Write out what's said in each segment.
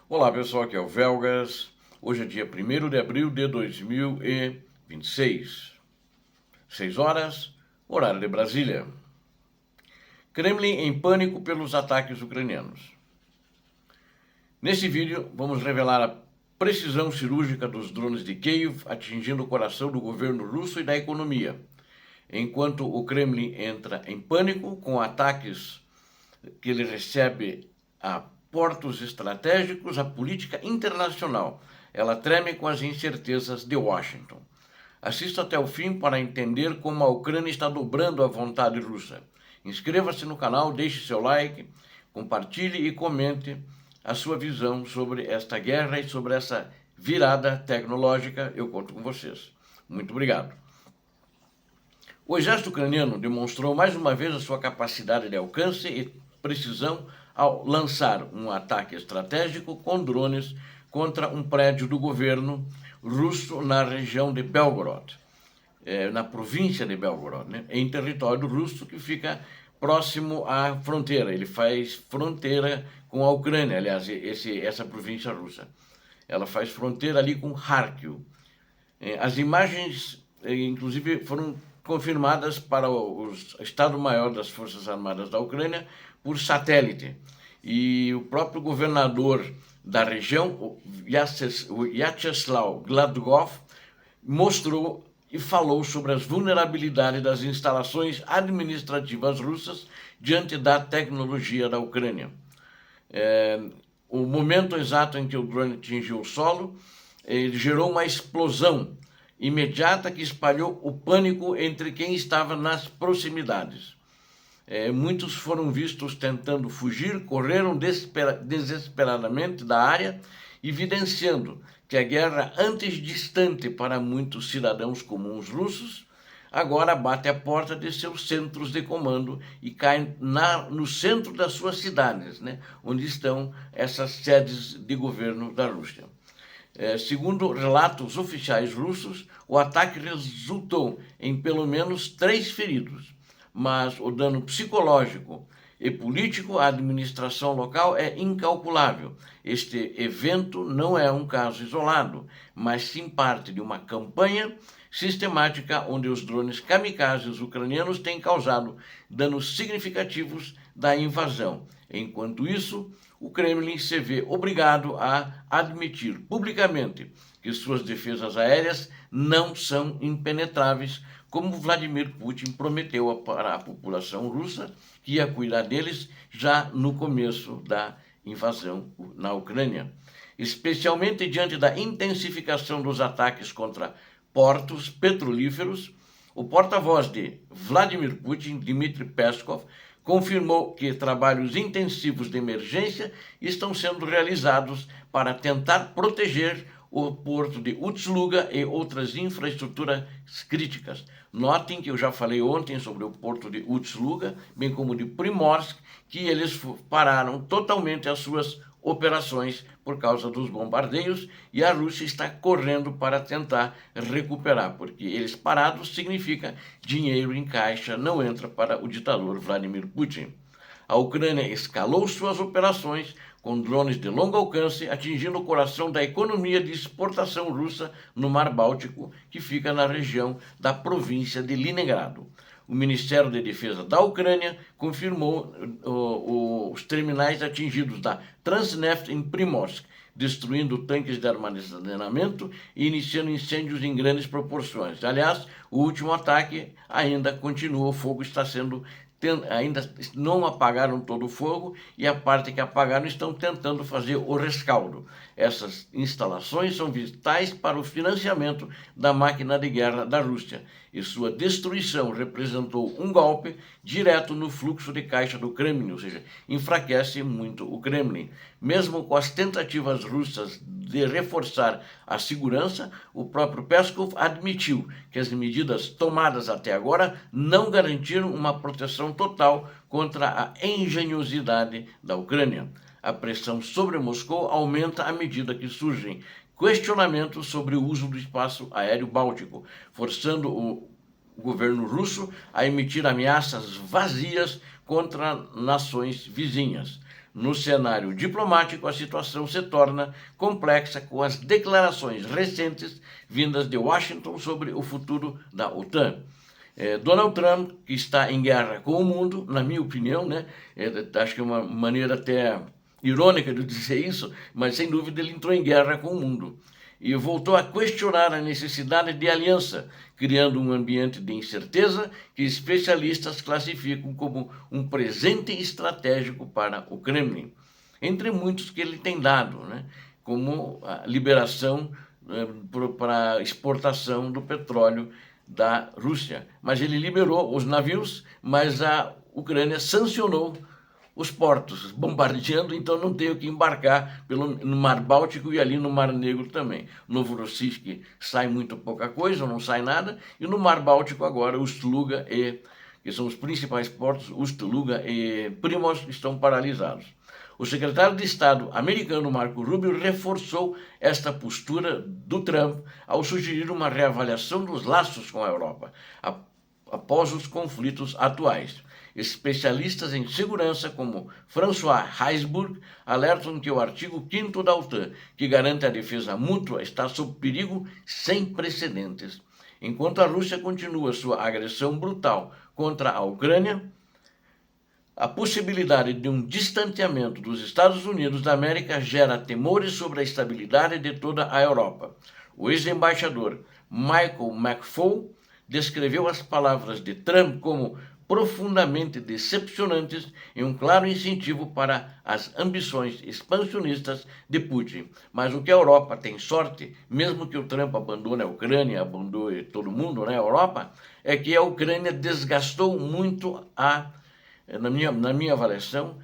Olá pessoal, aqui é o Velgas. Hoje é dia 1º de abril de 2026. 6 horas, horário de Brasília. Kremlin em pânico pelos ataques ucranianos. Nesse vídeo, vamos revelar a precisão cirúrgica dos drones de Kiev atingindo o coração do governo russo e da economia, enquanto o Kremlin entra em pânico com ataques que ele recebe a portos estratégicos, a política internacional. Ela treme com as incertezas de Washington. Assista até o fim para entender como a Ucrânia está dobrando a vontade russa. Inscreva-se no canal, deixe seu like, compartilhe e comente a sua visão sobre esta guerra e sobre essa virada tecnológica. Eu conto com vocês. Muito obrigado. O exército ucraniano demonstrou mais uma vez a sua capacidade de alcance e precisão ao lançar um ataque estratégico com drones contra um prédio do governo russo na região de Belgorod, na província de Belgorod, né, em território russo que fica próximo à fronteira. Ele faz fronteira com a Ucrânia, aliás, essa província russa. Ela faz fronteira ali com Kharkiv. As imagens, inclusive, foram confirmadas para o Estado-Maior das Forças Armadas da Ucrânia por satélite. E o próprio governador da região, o Vyacheslav Gladkov, mostrou e falou sobre as vulnerabilidades das instalações administrativas russas diante da tecnologia da Ucrânia. O momento exato em que o drone atingiu o solo, ele gerou uma explosão imediata que espalhou o pânico entre quem estava nas proximidades. Muitos foram vistos tentando fugir, correram desesperadamente da área, evidenciando que a guerra, antes distante para muitos cidadãos comuns russos, agora bate a porta de seus centros de comando e cai no centro das suas cidades, né, onde estão essas sedes de governo da Rússia. Segundo relatos oficiais russos, o ataque resultou em pelo menos 3 feridos, mas o dano psicológico e político à administração local é incalculável. Este evento não é um caso isolado, mas sim parte de uma campanha sistemática onde os drones kamikazes ucranianos têm causado danos significativos da invasão. Enquanto isso, o Kremlin se vê obrigado a admitir publicamente que suas defesas aéreas não são impenetráveis, como Vladimir Putin prometeu para a população russa que ia cuidar deles já no começo da invasão na Ucrânia. Especialmente diante da intensificação dos ataques contra portos petrolíferos, o porta-voz de Vladimir Putin, Dmitry Peskov, confirmou que trabalhos intensivos de emergência estão sendo realizados para tentar proteger o porto de Ust-Luga e outras infraestruturas críticas. Notem que eu já falei ontem sobre o porto de Ust-Luga, bem como de Primorsk, que eles pararam totalmente as suas operações por causa dos bombardeios e a Rússia está correndo para tentar recuperar, porque eles parados significa dinheiro em caixa não entra para o ditador Vladimir Putin. A Ucrânia escalou suas operações com drones de longo alcance, atingindo o coração da economia de exportação russa no Mar Báltico, que fica na região da província de Leningrado. O Ministério de Defesa da Ucrânia confirmou os terminais atingidos da Transneft em Primorsk, destruindo tanques de armazenamento e iniciando incêndios em grandes proporções. Aliás, o último ataque ainda continua, o fogo está sendo ainda não apagaram todo o fogo e a parte que apagaram estão tentando fazer o rescaldo. Essas instalações são vitais para o financiamento da máquina de guerra da Rússia e sua destruição representou um golpe direto no fluxo de caixa do Kremlin, ou seja, enfraquece muito o Kremlin. Mesmo com as tentativas russas de reforçar a segurança, o próprio Peskov admitiu que as medidas tomadas até agora não garantiram uma proteção total contra a engenhosidade da Ucrânia. A pressão sobre Moscou aumenta à medida que surgem questionamentos sobre o uso do espaço aéreo báltico, forçando o governo russo a emitir ameaças vazias contra nações vizinhas. No cenário diplomático, a situação se torna complexa com as declarações recentes vindas de Washington sobre o futuro da OTAN. Donald Trump, que está em guerra com o mundo, na minha opinião, né? Acho que é uma maneira até irônica de dizer isso, mas sem dúvida ele entrou em guerra com o mundo. E voltou a questionar a necessidade de aliança, criando um ambiente de incerteza que especialistas classificam como um presente estratégico para o Kremlin, entre muitos que ele tem dado, né? Como a liberação para exportação do petróleo da Rússia. Mas ele liberou os navios, mas a Ucrânia sancionou os portos, bombardeando, então não tenho que embarcar no Mar Báltico e ali no Mar Negro também. No Novorossiysk sai muito pouca coisa, não sai nada, e no Mar Báltico agora, Ust-Luga, que são os principais portos, Ust-Luga e Primoz, estão paralisados. O secretário de Estado americano, Marco Rubio, reforçou esta postura do Trump ao sugerir uma reavaliação dos laços com a Europa, após os conflitos atuais. Especialistas em segurança, como François Heisburg, alertam que o artigo 5º da OTAN, que garante a defesa mútua, está sob perigo sem precedentes. Enquanto a Rússia continua sua agressão brutal contra a Ucrânia, a possibilidade de um distanciamento dos Estados Unidos da América gera temores sobre a estabilidade de toda a Europa. O ex-embaixador Michael McFaul descreveu as palavras de Trump como profundamente decepcionantes e um claro incentivo para as ambições expansionistas de Putin. Mas o que a Europa tem sorte, mesmo que o Trump abandone a Ucrânia, abandone todo mundo, né, a Europa, é que a Ucrânia desgastou muito na minha avaliação,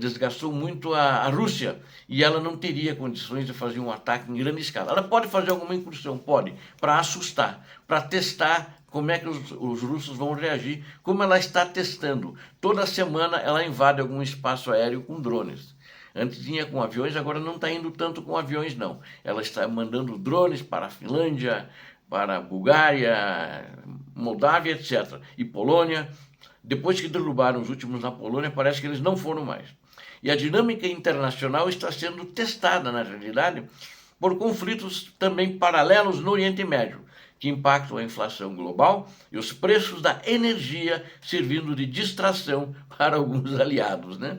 desgastou muito a Rússia, e ela não teria condições de fazer um ataque em grande escala. Ela pode fazer alguma incursão, pode, para assustar, para testar como é que os russos vão reagir, como ela está testando. Toda semana ela invade algum espaço aéreo com drones. Antes vinha com aviões, agora não está indo tanto com aviões, não. Ela está mandando drones para a Finlândia, para a Bulgária, Moldávia, etc. E Polônia. Depois que derrubaram os últimos na Polônia, parece que eles não foram mais. E a dinâmica internacional está sendo testada, na realidade, por conflitos também paralelos no Oriente Médio, que impactam a inflação global e os preços da energia, servindo de distração para alguns aliados, né?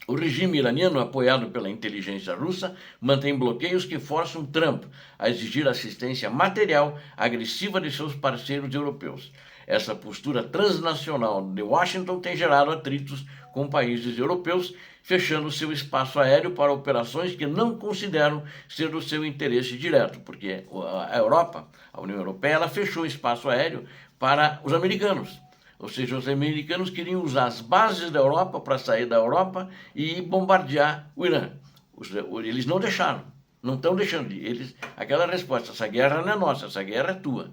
O regime iraniano, apoiado pela inteligência russa, mantém bloqueios que forçam Trump a exigir assistência material agressiva de seus parceiros europeus. Essa postura transnacional de Washington tem gerado atritos com países europeus, fechando seu espaço aéreo para operações que não consideram ser do seu interesse direto, porque a Europa, a União Europeia, ela fechou espaço aéreo para os americanos. Ou seja, os americanos queriam usar as bases da Europa para sair da Europa e bombardear o Irã. Eles não deixaram, não estão deixando. Aquela resposta, essa guerra não é nossa, essa guerra é tua,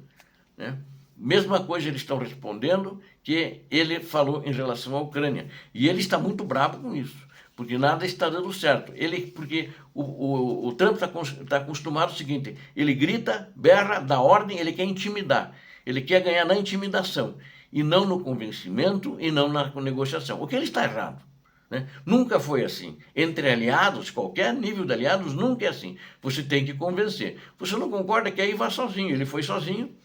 né? Mesma coisa eles estão respondendo que ele falou em relação à Ucrânia. E ele está muito bravo com isso, porque nada está dando certo. Porque o Trump está acostumado ao seguinte, ele grita, berra, dá ordem, ele quer intimidar. Ele quer ganhar na intimidação, e não no convencimento e não na negociação. O que ele está errado, né? Nunca foi assim. Entre aliados, qualquer nível de aliados, nunca é assim. Você tem que convencer. Você não concorda que aí vá sozinho. Ele foi sozinho.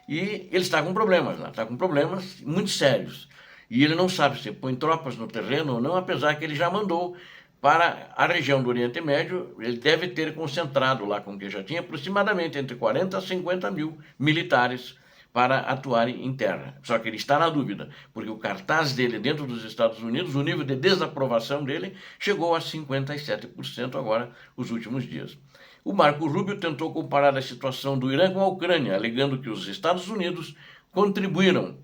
E ele está com problemas, está com problemas muito sérios. E ele não sabe se põe tropas no terreno ou não, apesar que ele já mandou para a região do Oriente Médio. Ele deve ter concentrado lá, com que já tinha, aproximadamente entre 40 a 50 mil militares para atuarem em terra. Só que ele está na dúvida, porque o cartaz dele dentro dos Estados Unidos, o nível de desaprovação dele, chegou a 57% agora, os últimos dias. O Marco Rubio tentou comparar a situação do Irã com a Ucrânia, alegando que os Estados Unidos contribuíram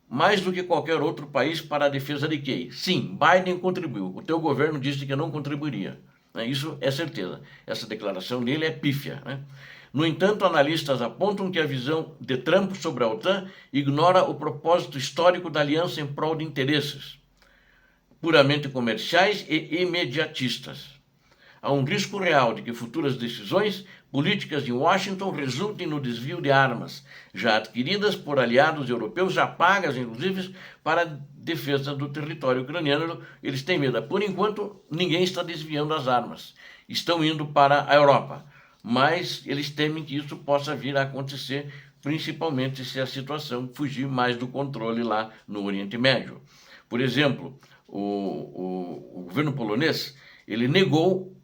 mais do que qualquer outro país para a defesa de Kiev. Sim, Biden contribuiu. O teu governo disse que não contribuiria. Isso é certeza. Essa declaração dele é pífia, né? No entanto, analistas apontam que a visão de Trump sobre a OTAN ignora o propósito histórico da aliança em prol de interesses puramente comerciais e imediatistas. há um risco real de que futuras decisões políticas em Washington resultem no desvio de armas, já adquiridas por aliados europeus, já pagas, inclusive, para a defesa do território ucraniano. Eles têm medo. Por enquanto, ninguém está desviando as armas. Estão indo para a Europa. Mas eles temem que isso possa vir a acontecer, principalmente se a situação fugir mais do controle lá no Oriente Médio. Por exemplo, o governo polonês, ele negou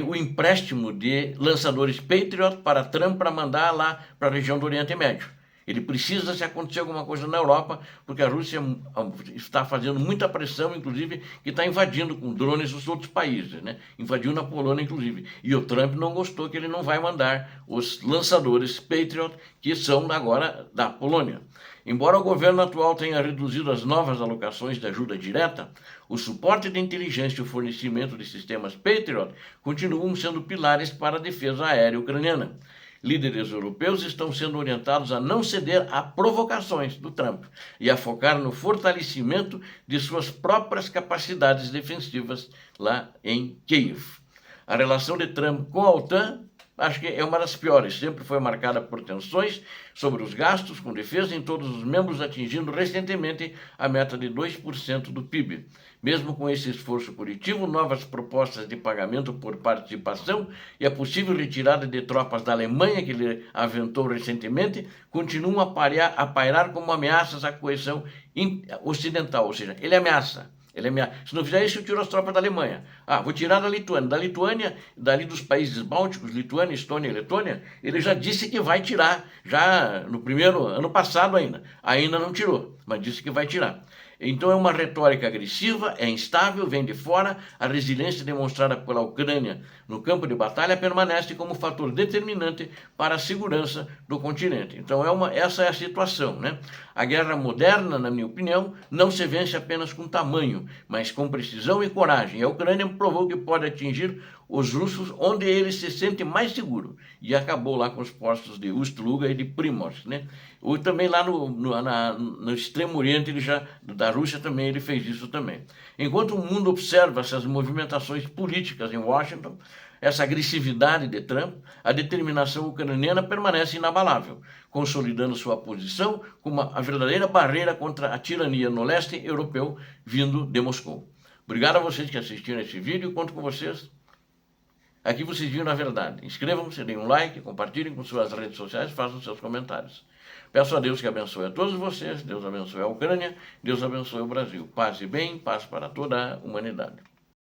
o empréstimo de lançadores Patriot para Trump para mandar lá para a região do Oriente Médio. Ele precisa, se acontecer alguma coisa na Europa, porque a Rússia está fazendo muita pressão, inclusive, que está invadindo com drones os outros países, né? Invadiu na Polônia, inclusive. E o Trump não gostou, que ele não vai mandar os lançadores Patriot, que são agora da Polônia. Embora o governo atual tenha reduzido as novas alocações de ajuda direta, o suporte de inteligência e o fornecimento de sistemas Patriot continuam sendo pilares para a defesa aérea ucraniana. Líderes europeus estão sendo orientados a não ceder a provocações do Trump e a focar no fortalecimento de suas próprias capacidades defensivas lá em Kiev. A relação de Trump com a OTAN, acho que é uma das piores, sempre foi marcada por tensões sobre os gastos com defesa em todos os membros, atingindo recentemente a meta de 2% do PIB. Mesmo com esse esforço coletivo, novas propostas de pagamento por participação e a possível retirada de tropas da Alemanha, que ele aventou recentemente, continuam a pairar como ameaças à coesão ocidental, ou seja, ele ameaça. Se não fizer isso, eu tiro as tropas da Alemanha. Vou tirar da Lituânia. Da Lituânia, dali dos países bálticos, Lituânia, Estônia e Letônia, ele já disse que vai tirar, já no primeiro ano passado ainda. Ainda não tirou, mas disse que vai tirar. Então é uma retórica agressiva, é instável, vem de fora. A resiliência demonstrada pela Ucrânia no campo de batalha permanece como fator determinante para a segurança do continente. Então essa é a situação, né? A guerra moderna, na minha opinião, não se vence apenas com tamanho, mas com precisão e coragem. A Ucrânia provou que pode atingir os russos onde ele se sente mais seguro. E acabou lá com os postos de Ust-Luga e de Primorsk, né? Ou também lá no extremo oriente da Rússia também ele fez isso também. Enquanto o mundo observa essas movimentações políticas em Washington, essa agressividade de Trump, a determinação ucraniana permanece inabalável, consolidando sua posição como a verdadeira barreira contra a tirania no leste europeu vindo de Moscou. Obrigado a vocês que assistiram esse vídeo e conto com vocês. Aqui vocês viram a verdade. Inscrevam-se, deem um like, compartilhem com suas redes sociais, façam seus comentários. Peço a Deus que abençoe a todos vocês, Deus abençoe a Ucrânia, Deus abençoe o Brasil. Paz e bem, paz para toda a humanidade.